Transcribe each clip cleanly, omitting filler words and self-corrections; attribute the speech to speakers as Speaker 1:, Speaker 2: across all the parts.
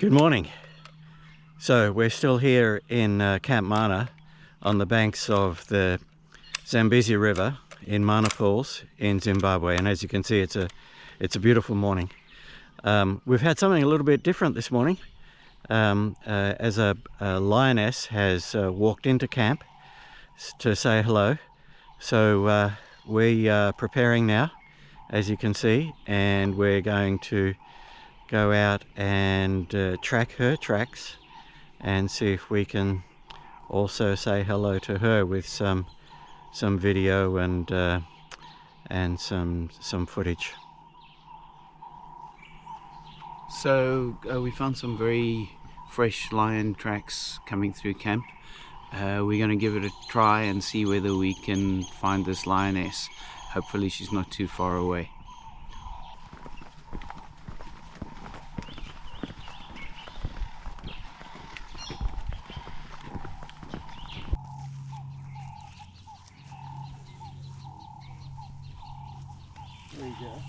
Speaker 1: Good morning. So we're still here in Camp Mana on the banks of the Zambezi River in Mana Pools in Zimbabwe, and as you can see, it's a beautiful morning. We've had something a little bit different this morning, as a lioness has walked into camp to say hello. So we are preparing now, as you can see, and we're going to go out and track her tracks and see if we can also say hello to her with some video and some footage.
Speaker 2: So we found some very fresh lion tracks coming through camp. We're going to give it a try and see whether we can find this lioness. Hopefully she's not too far away.
Speaker 1: There you go.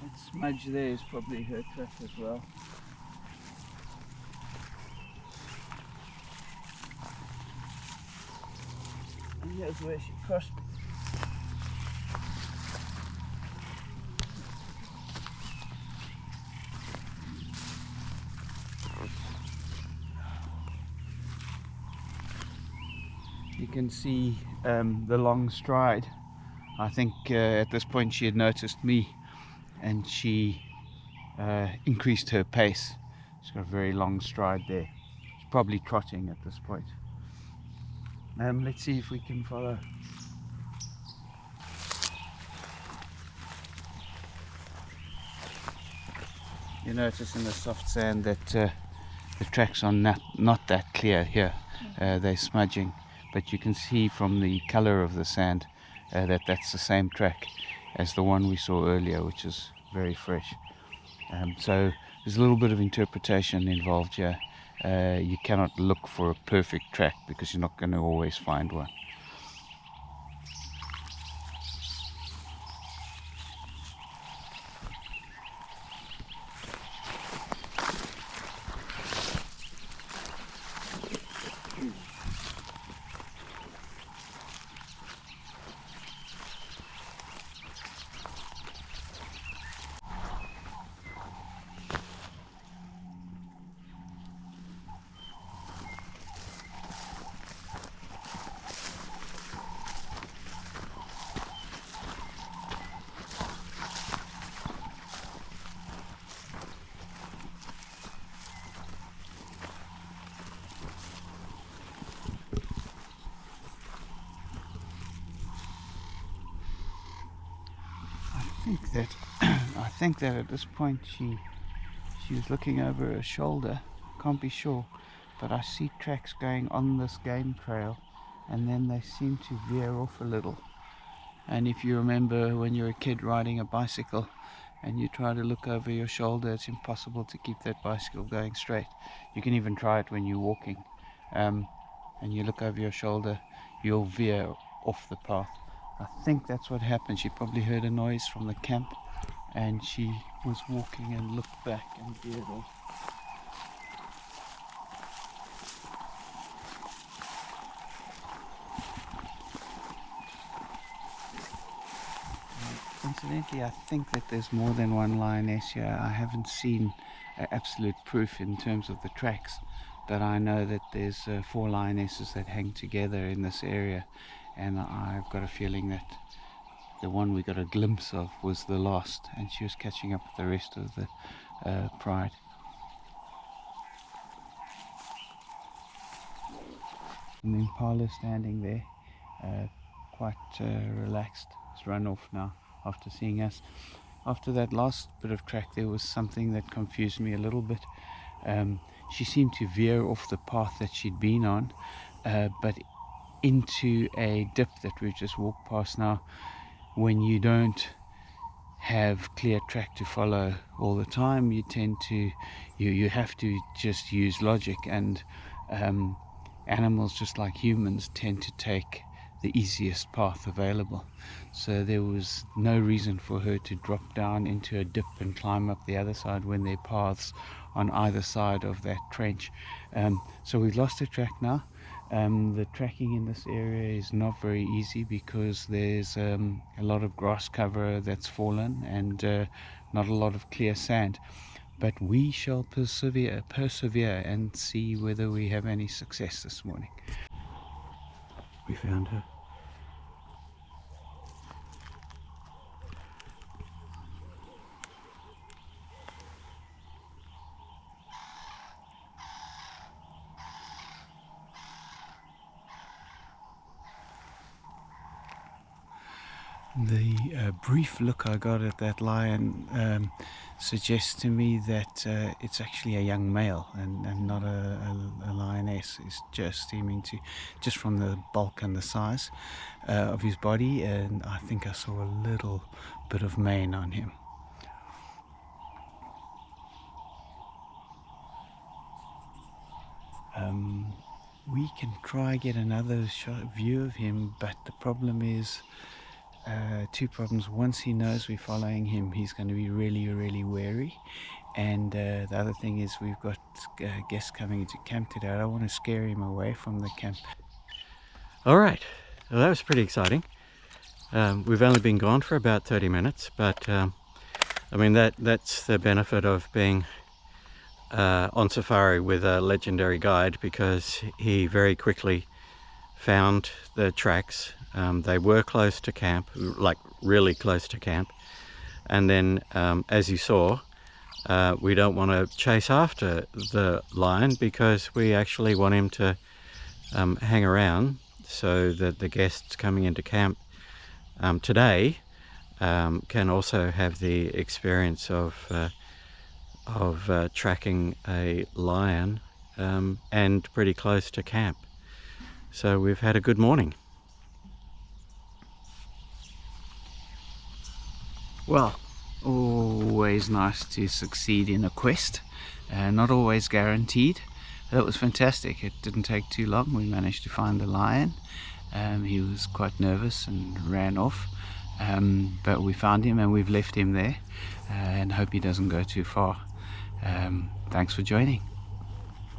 Speaker 2: That smudge there is probably her track as well. And here's where she crossed. You can see the long stride. I think at this point she had noticed me and she increased her pace. She's got a very long stride there. She's probably trotting at this point. Let's see if we can follow. You notice in the soft sand that the tracks are not that clear here. They're smudging, but you can see from the color of the sand that that's the same track as the one we saw earlier, which is very fresh. So there's a little bit of interpretation involved here. You cannot look for a perfect track because you're not going to always find one. I think that at this point she was looking over her shoulder. Can't be sure, but I see tracks going on this game trail, and then they seem to veer off a little. And if you remember when you're a kid riding a bicycle and you try to look over your shoulder, it's impossible to keep that bicycle going straight. You can even try it when you're walking, and you look over your shoulder, you'll veer off the path. I think that's what happened. She probably heard a noise from the camp and she was walking and looked back and veered off. Incidentally, I think that there's more than one lioness here. I haven't seen absolute proof in terms of the tracks, but I know that there's 4 lionesses that hang together in this area, and I've got a feeling that the one we got a glimpse of was the last, and she was catching up with the rest of the pride. An impala standing there, quite relaxed. It's run off now after seeing us. after that last bit of track, there was something that confused me a little bit. She seemed to veer off the path that she'd been on, but into a dip that we've just walked past now. When you don't have clear track to follow all the time, you tend to you have to just use logic, and animals, just like humans, tend to take the easiest path available. So there was no reason for her to drop down into a dip and climb up the other side when there are paths on either side of that trench. So we've lost her track now. The tracking in this area is not very easy because there's a lot of grass cover that's fallen and not a lot of clear sand. But we shall persevere and see whether we have any success this morning.
Speaker 1: We found her. The brief look I got at that lion suggests to me that it's actually a young male and not a lioness. It's just seeming to, just from the bulk and the size of his body, and I think I saw a little bit of mane on him. We can try get another view of him, but the problem is two problems. Once he knows we're following him, he's going to be really wary, and the other thing is we've got guests coming into camp today. I don't want to scare him away from the camp. All right, well, that was pretty exciting. We've only been gone for about 30 minutes, but I mean that's the benefit of being on safari with a legendary guide, because he very quickly found the tracks. They were close to camp, like really close to camp, and then as you saw, we don't want to chase after the lion because we actually want him to hang around so that the guests coming into camp today can also have the experience of tracking a lion and pretty close to camp. So we've had a good morning. Well, always nice to succeed in a quest, not always guaranteed. That was fantastic. It didn't take too long. We managed to find the lion. He was quite nervous and ran off, but we found him and we've left him there, and hope he doesn't go too far. Thanks for joining.